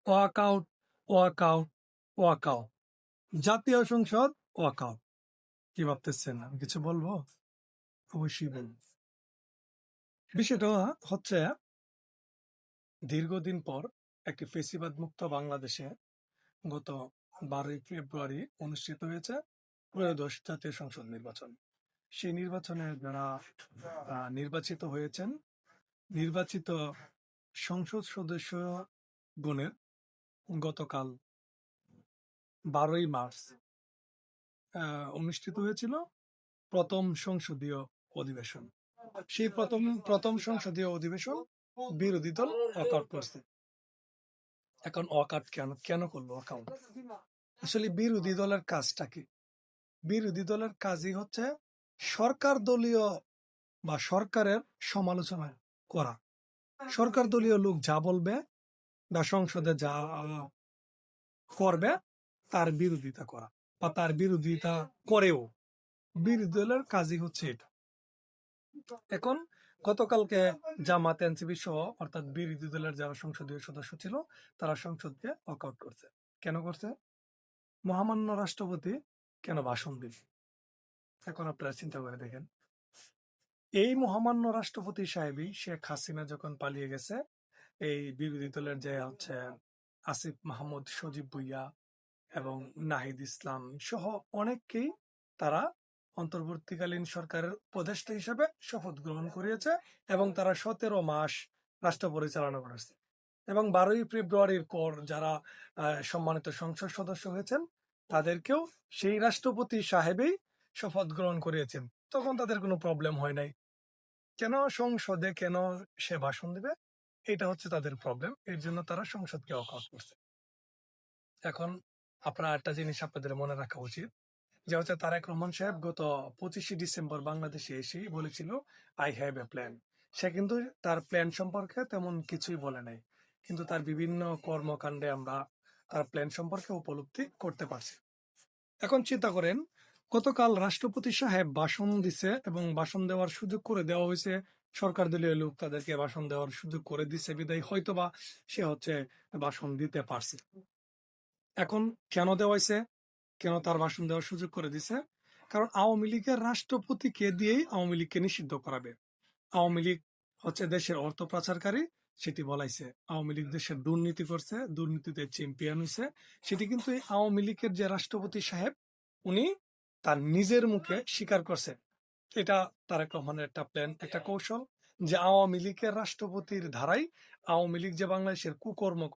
Walkout, walkout, walkout. জাতীয় সংসদ walkout. কি ভাবতেছেন আমি কিছু বলবো? অবশ্যই বলবো। বিষয়টা হচ্ছে দীর্ঘদিন পর একটি ফেসিবাদ মুক্ত বাংলাদেশে গত 12ই ফেব্রুয়ারি অনুষ্ঠিত হয়েছে ত্রয়োদশ জাতীয় সংসদ নির্বাচন। সেই নির্বাচনে যারা নির্বাচিত হয়েছেন, নির্বাচিত সংসদ সদস্য গণের গতকাল 12ই মার্চ অনুষ্ঠিত হয়েছিল প্রথম সংসদীয় অধিবেশন। সেই প্রথম সংসদীয় অধিবেশন বিরোধী দল ওয়াকআউট করছে। এখন ওয়াকআউট কেন করলো? ওয়াকআউট আসলে বিরোধী দলের কাজটা কি? বিরোধী দলের কাজই হচ্ছে সরকার দলীয় বা সরকারের সমালোচনা করা। সরকার দলীয় লোক যা বলবে বা সংসদে যা করবে তার বিরোধিতা করা বা তার বিরোধিতা করেও। বিরোধী দলের কাজই হচ্ছে এটা। এখন গতকালকে জামাত, এনসিপি সহ অর্থাৎ বিরোধী দলের যারা সংসদীয় সদস্য ছিল তারা সংসদকে ওয়াকআউট করছে। কেন করছে? মহামান্য রাষ্ট্রপতি কেন ভাষণ দিবে? এখন আপনারা চিন্তা করে দেখেন, এই মহামান্য রাষ্ট্রপতি সাহেবই শেখ হাসিনা যখন পালিয়ে গেছে, এই বিরোধী দলের যে হচ্ছে আসিফ মাহমুদ, সজীব ভুইয়া এবং নাহিদ ইসলাম সহ অনেককেই তারা অন্তর্বর্তীকালীন সরকারের উপদেষ্টা হিসেবে শপথ গ্রহণ করিয়েছে এবং তারা 17 মাস রাষ্ট্র পরিচালনা করেছে। এবং 12ই ফেব্রুয়ারির পর যারা সম্মানিত সংসদ সদস্য হয়েছেন তাদেরকেও সেই রাষ্ট্রপতি সাহেবই শপথ গ্রহণ করিয়েছেন। তখন তাদের কোনো প্রবলেম হয় নাই। কেন সংসদে কেন সে ভাষণ দেবে? এটা হচ্ছে তাদের প্রবলেম। এর জন্য তারা সংসদকে ওয়াকআউট করছে। এখন আপনার একটা জিনিস আপনাদের মনে রাখা উচিত, যে হচ্ছে তারেক রহমান সাহেব গত 25শে ডিসেম্বর বাংলাদেশে এসেই বলেছিল আই হ্যাভ এ প্ল্যান। সে কিন্তু তার প্ল্যান সম্পর্কে তেমন কিছুই বলে নাই, কিন্তু তার বিভিন্ন কর্মকাণ্ডে আমরা তার প্ল্যান সম্পর্কে উপলব্ধি করতে পারছি। এখন চিন্তা করেন, গতকাল রাষ্ট্রপতি সাহেব ভাষণ দিছে এবং ভাষণ দেওয়ার সুযোগ করে দেওয়া হয়েছে। সরকার দলীয় লোক তাদেরকে ভাষণ দেওয়ার সুযোগ করে দিছে বিদায় হয়তোবা সে হচ্ছে ভাষণ দিতে পারছে। এখন কেন দেওয়া হয়েছে? কেন তার ভাষণ দেওয়ার সুযোগ করে দিছে? কারণ আওয়ামী লীগের রাষ্ট্রপতিকে দিয়েই আওয়ামী লীগকে নিষিদ্ধ করাবে। আওয়ামী লীগ হচ্ছে দেশের অর্থ পাচারকারী, সেটি বলাইছে। আওয়ামী লীগ দেশের দুর্নীতি করছে, দুর্নীতিতে চ্যাম্পিয়ন হয়েছে, সেটি কিন্তু এই আওয়ামী লীগের যে রাষ্ট্রপতি সাহেব উনি তার নিজের মুখে স্বীকার করছে। এটা তারেক রহমানের একটা প্ল্যান, একটা কৌশল, যে আওয়ামী লীগের রাষ্ট্রপতির ধারাই আওয়ামী লীগ যে বাংলাদেশের কুকর্ম